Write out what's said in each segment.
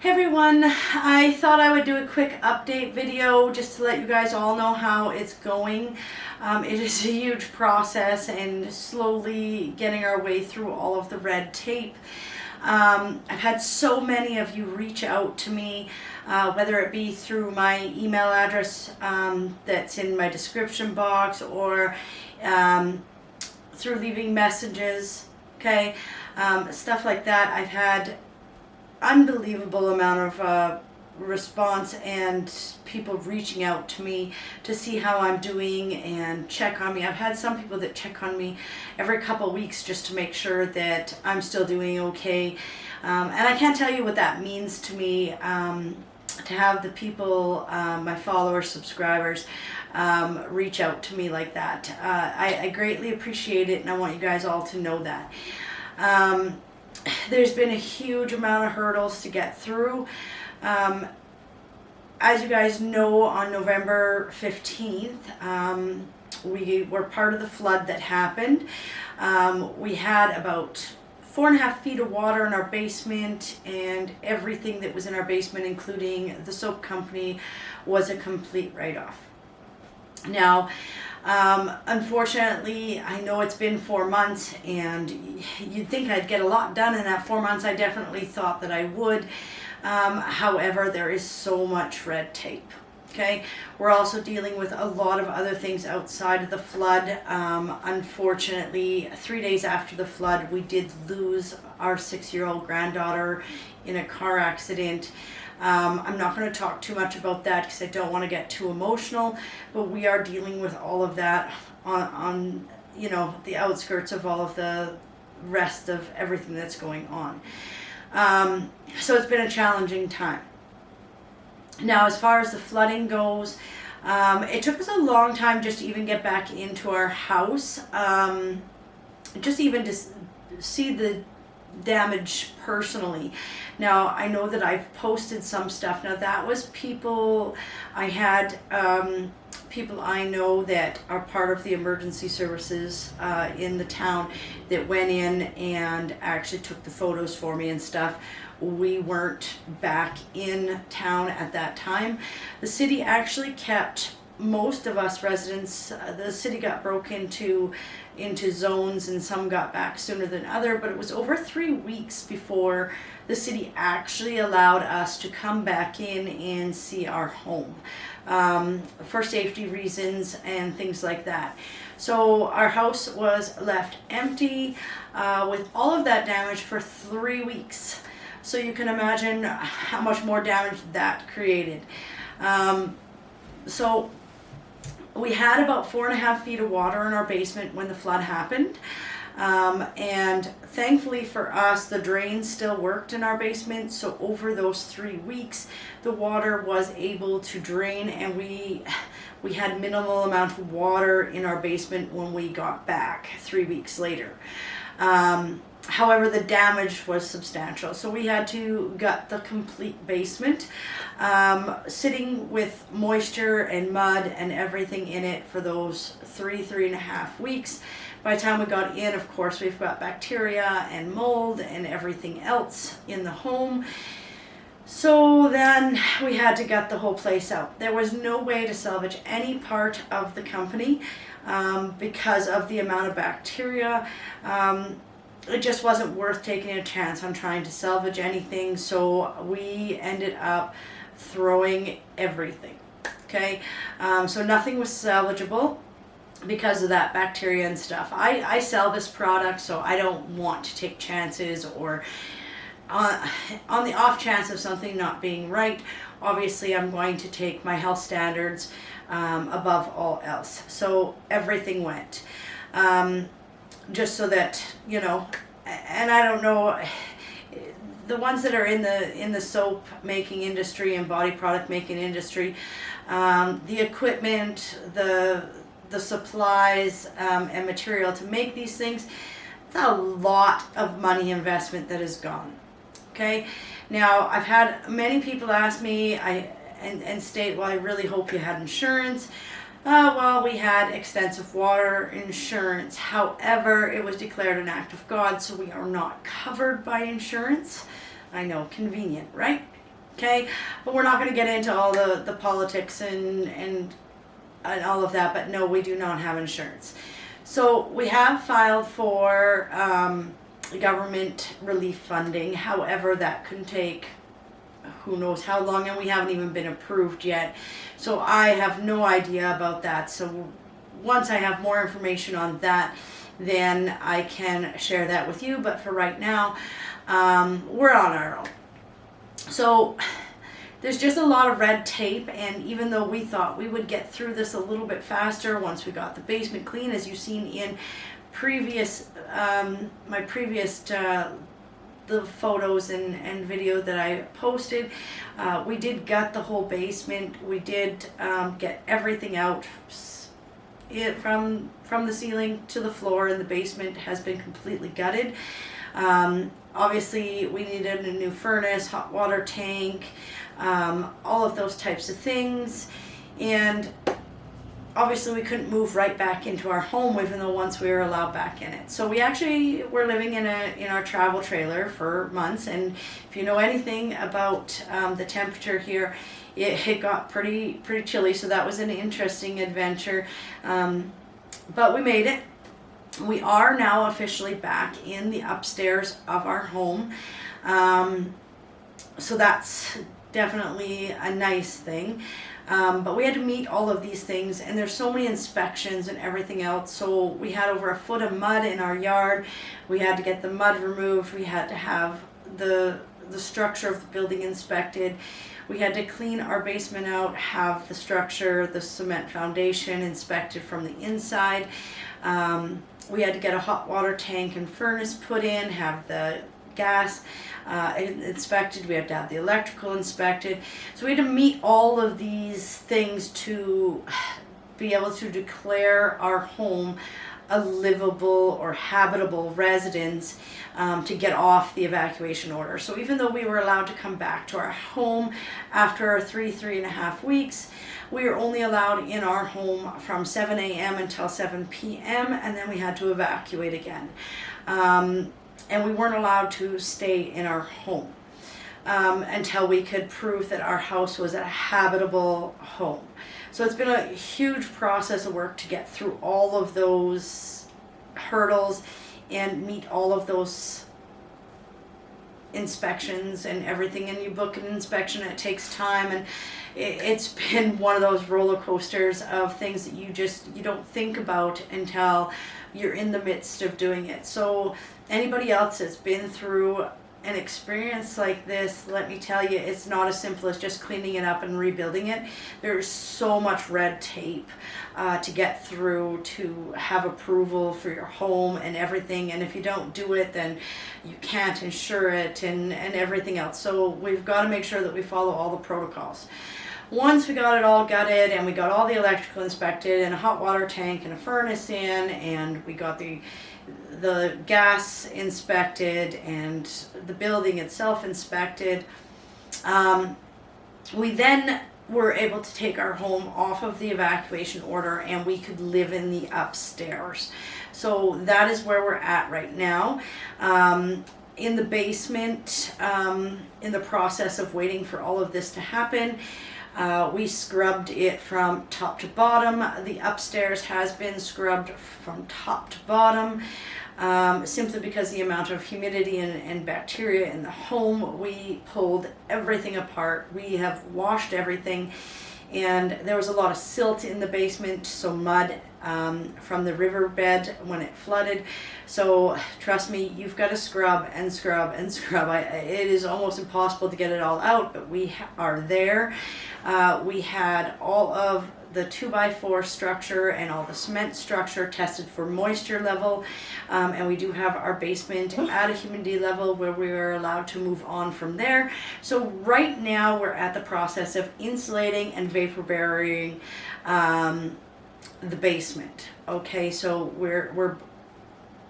Hey everyone, I thought I would do a quick update video just to let you guys all know how it's going. It is a huge process and slowly getting our way through all of the red tape. I've had so many of you reach out to me, whether it be through my email address that's in my description box or through leaving messages, okay, stuff like that. I've had unbelievable amount of response and people reaching out to me to see how I'm doing and check on me. I've had some people that check on me every couple weeks just to make sure that I'm still doing okay. And I can't tell you what that means to me, to have the people, my followers, subscribers, reach out to me like that. I greatly appreciate it, and I want you guys all to know that. There's been a huge amount of hurdles to get through. As you guys know, on November 15th, we were part of the flood that happened. We had about 4.5 feet of water in our basement, and everything that was in our basement, including the soap company, was a complete write-off. Now, unfortunately, I know it's been 4 months, and you'd think I'd get a lot done in that 4 months. I definitely thought that I would. However, there is so much red tape. Okay, we're also dealing with a lot of other things outside of the flood. Unfortunately, 3 days after the flood, we did lose our 6-year-old granddaughter in a car accident. I'm not going to talk too much about that because I don't want to get too emotional, but we are dealing with all of that on you know, the outskirts of all of the rest of everything that's going on. So it's been a challenging time. Now, as far as the flooding goes, it took us a long time just to even get back into our house, just even to see the damage personally. Now, I know that I've posted some stuff. Now, that was people, I had people I know that are part of the emergency services in the town that went in and actually took the photos for me and stuff. We weren't back in town at that time. The city actually kept most of us residents. The city got broke into zones, and some got back sooner than other, but it was over 3 weeks before the city actually allowed us to come back in and see our home, for safety reasons and things like that. So our house was left empty with all of that damage for 3 weeks. So you can imagine how much more damage that created. So we had about 4.5 feet of water in our basement when the flood happened. And thankfully for us, the drains still worked in our basement. So over those 3 weeks, the water was able to drain, and we had minimal amount of water in our basement when we got back 3 weeks later. However, the damage was substantial, so we had to gut the complete basement, sitting with moisture and mud and everything in it for those 3.5 weeks. By the time we got in, of course, we've got bacteria and mold and everything else in the home. So then we had to gut the whole place out. There was no way to salvage any part of the company because of the amount of bacteria. It just wasn't worth taking a chance on trying to salvage anything, so we ended up throwing everything. Okay, so nothing was salvageable because of that bacteria and stuff. I sell this product, so I don't want to take chances, or on the off chance of something not being right. Obviously, I'm going to take my health standards above all else. So everything went. Just so that, you know, and I don't know, the ones that are in the soap making industry and body product making industry, the equipment, the supplies and material to make these things, it's a lot of money investment that is gone. Okay, now I've had many people ask me and state, well, I really hope you had insurance. Well, we had extensive water insurance. However, it was declared an act of God, so we are not covered by insurance. I know, convenient, right? Okay, but we're not going to get into all the politics and all of that, but no, we do not have insurance. So we have filed for government relief funding. However, that can take who knows how long, and we haven't even been approved yet. So I have no idea about that. So once I have more information on that, then I can share that with you. But for right now, we're on our own. So there's just a lot of red tape, and even though we thought we would get through this a little bit faster once we got the basement clean, as you've seen in previous my previous the photos and video that I posted, we did gut the whole basement. We did get everything out. From the ceiling to the floor in the basement has been completely gutted. Obviously we needed a new furnace, hot water tank, all of those types of things, and obviously we couldn't move right back into our home even though once we were allowed back in it. So we actually were living in our travel trailer for months, and if you know anything about the temperature here, it got pretty chilly, so that was an interesting adventure, but we made it. We are now officially back in the upstairs of our home, so that's definitely a nice thing, but we had to meet all of these things, and there's so many inspections and everything else. So we had over a foot of mud in our yard. We had to get the mud removed. We had to have the structure of the building inspected. We had to clean our basement out, have the structure, the cement foundation inspected from the inside. We had to get a hot water tank and furnace put in, have the gas inspected. We had to have the electrical inspected. So we had to meet all of these things to be able to declare our home a livable or habitable residence, to get off the evacuation order. So even though we were allowed to come back to our home after 3.5 weeks, we were only allowed in our home from 7 a.m. until 7 p.m. and then we had to evacuate again. And we weren't allowed to stay in our home until we could prove that our house was a habitable home. So it's been a huge process of work to get through all of those hurdles and meet all of those inspections and everything. And you book an inspection, it takes time, and it's been one of those roller coasters of things that you don't think about until you're in the midst of doing it. So anybody else that's been through an experience like this, let me tell you, it's not as simple as just cleaning it up and rebuilding it. There's so much red tape to get through to have approval for your home and everything, and if you don't do it, then you can't insure it and everything else. So we've got to make sure that we follow all the protocols. Once we got it all gutted and we got all the electrical inspected and a hot water tank and a furnace in, and we got the gas inspected and the building itself inspected, we then were able to take our home off of the evacuation order and we could live in the upstairs. So that is where we're at right now. In the basement, in the process of waiting for all of this to happen, we scrubbed it from top to bottom. The upstairs has been scrubbed from top to bottom, simply because the amount of humidity and bacteria in the home. We pulled everything apart. We have washed everything, and there was a lot of silt in the basement, so mud from the riverbed when it flooded. So trust me, you've got to scrub and scrub and scrub. It is almost impossible to get it all out, but we are there. We had all of the 2x4 structure and all the cement structure tested for moisture level, and we do have our basement at a humidity level where we are allowed to move on from there. So right now we're at the process of insulating and vapor barriering the basement. Okay, so we're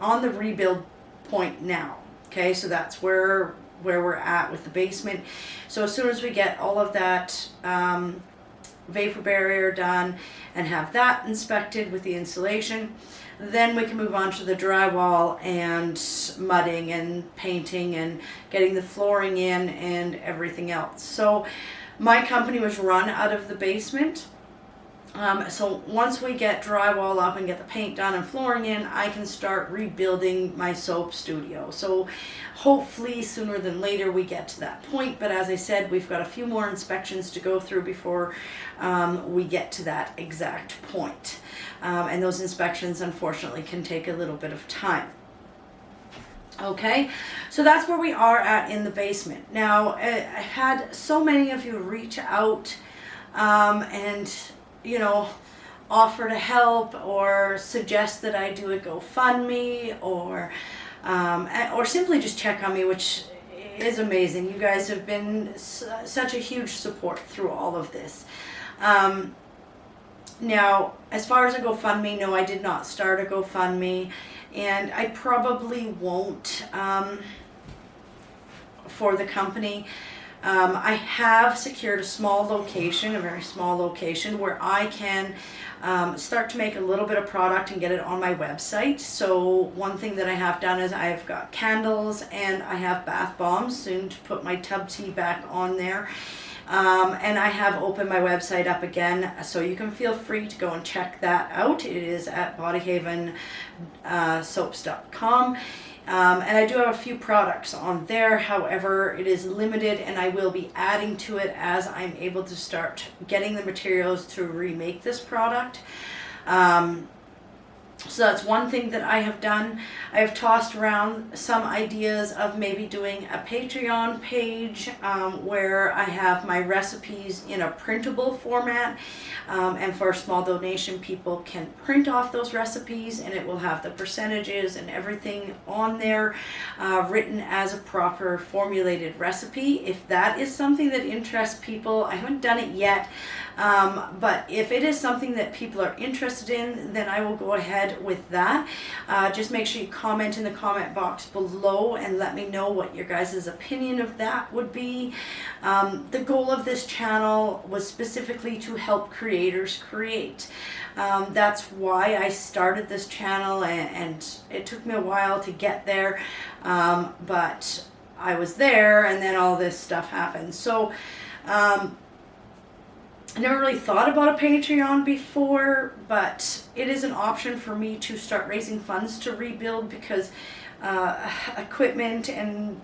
on the rebuild point now. Okay, so that's where we're at with the basement. So as soon as we get all of that vapor barrier done and have that inspected with the insulation, then we can move on to the drywall and mudding and painting and getting the flooring in and everything else. So my company was run out of the basement. So once we get drywall up and get the paint done and flooring in, I can start rebuilding my soap studio. So hopefully sooner than later we get to that point. But as I said, we've got a few more inspections to go through before we get to that exact point. And those inspections unfortunately can take a little bit of time. Okay, so that's where we are at in the basement. Now, I've had so many of you reach out and offer to help or suggest that I do a GoFundMe or simply just check on me, which is amazing. You guys have been such a huge support through all of this. Now, as far as a GoFundMe, no, I did not start a GoFundMe, and I probably won't for the company. I have secured a small location, a very small location, where I can start to make a little bit of product and get it on my website. So one thing that I have done is I've got candles and I have bath bombs, soon to put my tub tea back on there. And I have opened my website up again, so you can feel free to go and check that out. It is at bodyhavensoaps.com. And I do have a few products on there. However, it is limited, and I will be adding to it as I'm able to start getting the materials to remake this product. So that's one thing that I have done. I have tossed around some ideas of maybe doing a Patreon page where I have my recipes in a printable format, and for a small donation people can print off those recipes, and it will have the percentages and everything on there written as a proper formulated recipe. If that is something that interests people, I haven't done it yet, but if it is something that people are interested in, then I will go ahead with that. Just make sure you comment in the comment box below and let me know what your guys' opinion of that would be. The goal of this channel was specifically to help creators create. That's why I started this channel, and it took me a while to get there, but I was there, and then all this stuff happened. So I never really thought about a Patreon before, but it is an option for me to start raising funds to rebuild, because equipment and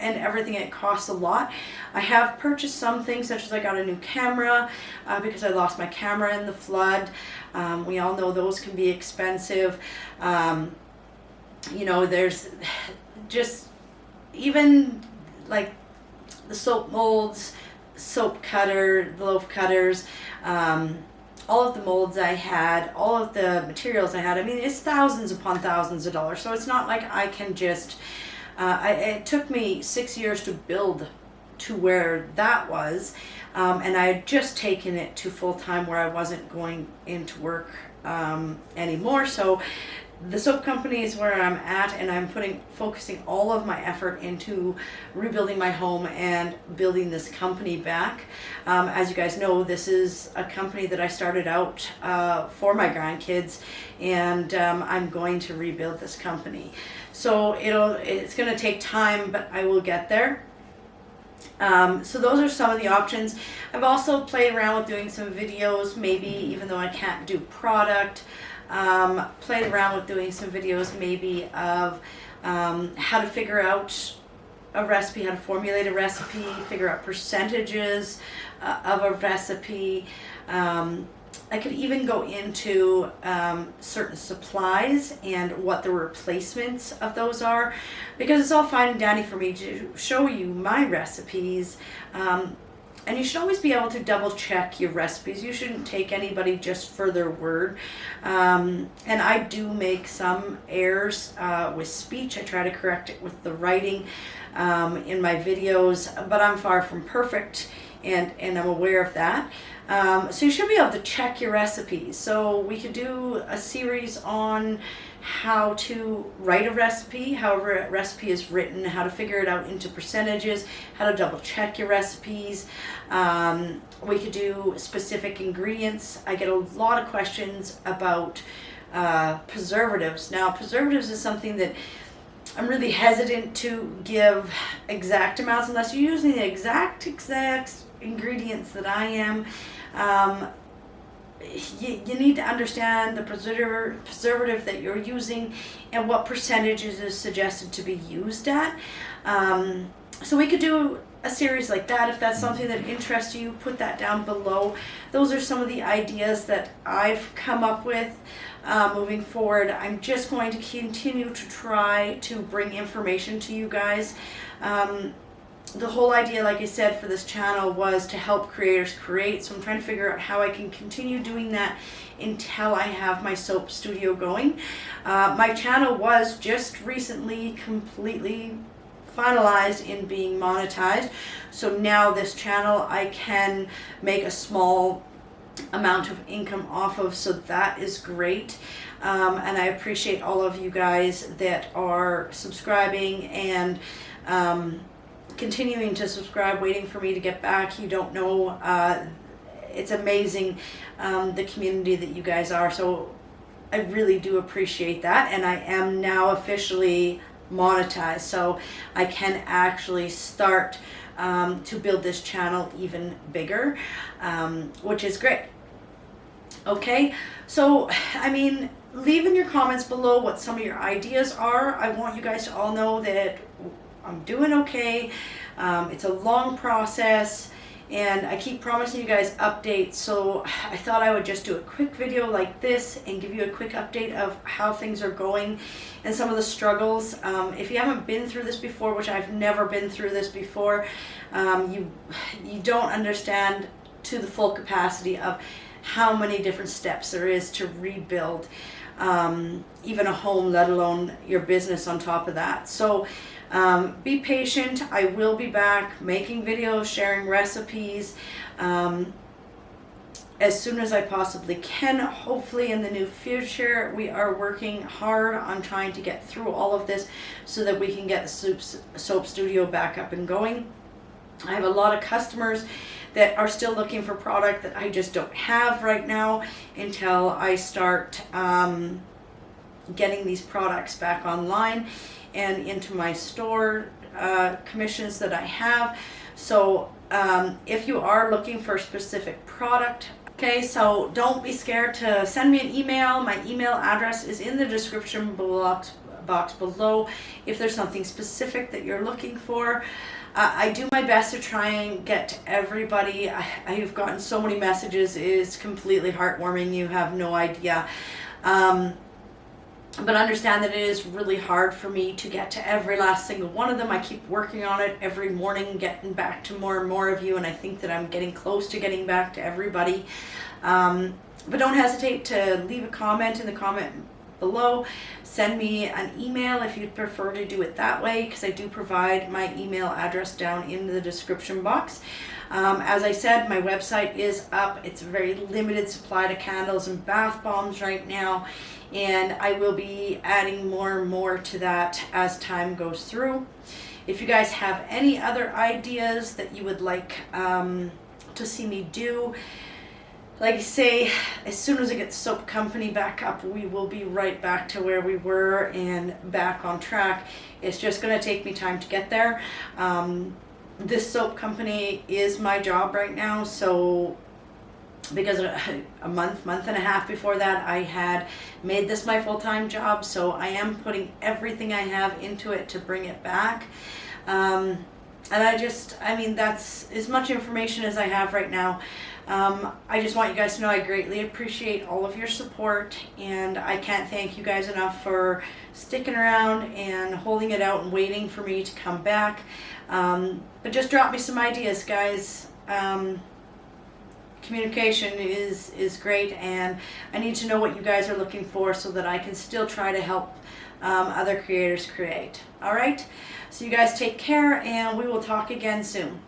everything, it costs a lot. I have purchased some things, such as I got a new camera because I lost my camera in the flood. We all know those can be expensive. There's just even like the soap molds, soap cutter, the loaf cutters, all of the molds I had, all of the materials I had. I mean, it's thousands upon thousands of dollars. So it's not like I can just, it took me 6 years to build to where that was. And I had just taken it to full time where I wasn't going into work anymore. So the soap company is where I'm at, and I'm focusing all of my effort into rebuilding my home and building this company back. As you guys know, this is a company that I started out for my grandkids, and I'm going to rebuild this company. So it's going to take time, but I will get there. So those are some of the options. I've also played around with doing some videos, maybe even though I can't do product. Played around with doing some videos maybe of how to figure out a recipe, how to formulate a recipe, figure out percentages of a recipe. I could even go into certain supplies and what the replacements of those are, because it's all fine and dandy for me to show you my recipes. And you should always be able to double check your recipes. You shouldn't take anybody just for their word. And I do make some errors with speech. I try to correct it with the writing in my videos, but I'm far from perfect, and I'm aware of that. So you should be able to check your recipes. So we could do a series on how to write a recipe, however a recipe is written, how to figure it out into percentages, how to double check your recipes. We could do specific ingredients. I get a lot of questions about preservatives. Now, preservatives is something that I'm really hesitant to give exact amounts unless you're using the exact ingredients that I am. You need to understand the preservative that you're using and what percentages is suggested to be used at. So we could do a series like that. If that's something that interests you, put that down below. Those are some of the ideas that I've come up with. Moving forward, I'm just going to continue to try to bring information to you guys. The whole idea, like I said, for this channel was to help creators create. So I'm trying to figure out how I can continue doing that until I have my soap studio going. My channel was just recently completely finalized in being monetized. So now this channel I can make a small amount of income off of, so that is great. And I appreciate all of you guys that are subscribing and continuing to subscribe, waiting for me to get back. You don't know, it's amazing the community that you guys are. So I really do appreciate that, and I am now officially monetized, so I can actually start to build this channel even bigger, which is great. Okay, so I mean, leave in your comments below what some of your ideas are. I want you guys to all know that I'm doing okay. It's a long process, and I keep promising you guys updates, so I thought I would just do a quick video like this and give you a quick update of how things are going and some of the struggles. If you haven't been through this before, which I've never been through this before, you don't understand to the full capacity of how many different steps there is to rebuild even a home, let alone your business on top of that. So be patient. I will be back making videos, sharing recipes as soon as I possibly can. Hopefully in the new future. We are working hard on trying to get through all of this so that we can get the soap studio back up and going. I have a lot of customers that are still looking for product that I just don't have right now until I start getting these products back online and into my store commissions that I have. So if you are looking for a specific product, okay, so don't be scared to send me an email. My email address is in the description box below if there's something specific that you're looking for. I do my best to try and get to everybody. I've gotten so many messages. It's completely heartwarming. You have no idea. But understand that it is really hard for me to get to every last single one of them. I keep working on it every morning, getting back to more and more of you, and I think that I'm getting close to getting back to everybody. But don't hesitate to leave a comment in the comment below. Send me an email if you'd prefer to do it that way, because I do provide my email address down in the description box. As I said, my website is up. It's a very limited supply to candles and bath bombs right now, and I will be adding more and more to that as time goes through. If you guys have any other ideas that you would like to see me do, like I say, as soon as I get the soap company back up, we will be right back to where we were and back on track. It's just going to take me time to get there. This soap company is my job right now, so because a month and a half before that, I had made this my full-time job, so I am putting everything I have into it to bring it back. And I mean, that's as much information as I have right now. I just want you guys to know I greatly appreciate all of your support, and I can't thank you guys enough for sticking around and holding it out and waiting for me to come back. But just drop me some ideas, guys. Communication is great, and I need to know what you guys are looking for so that I can still try to help other creators create. All right, so you guys take care, and we will talk again soon.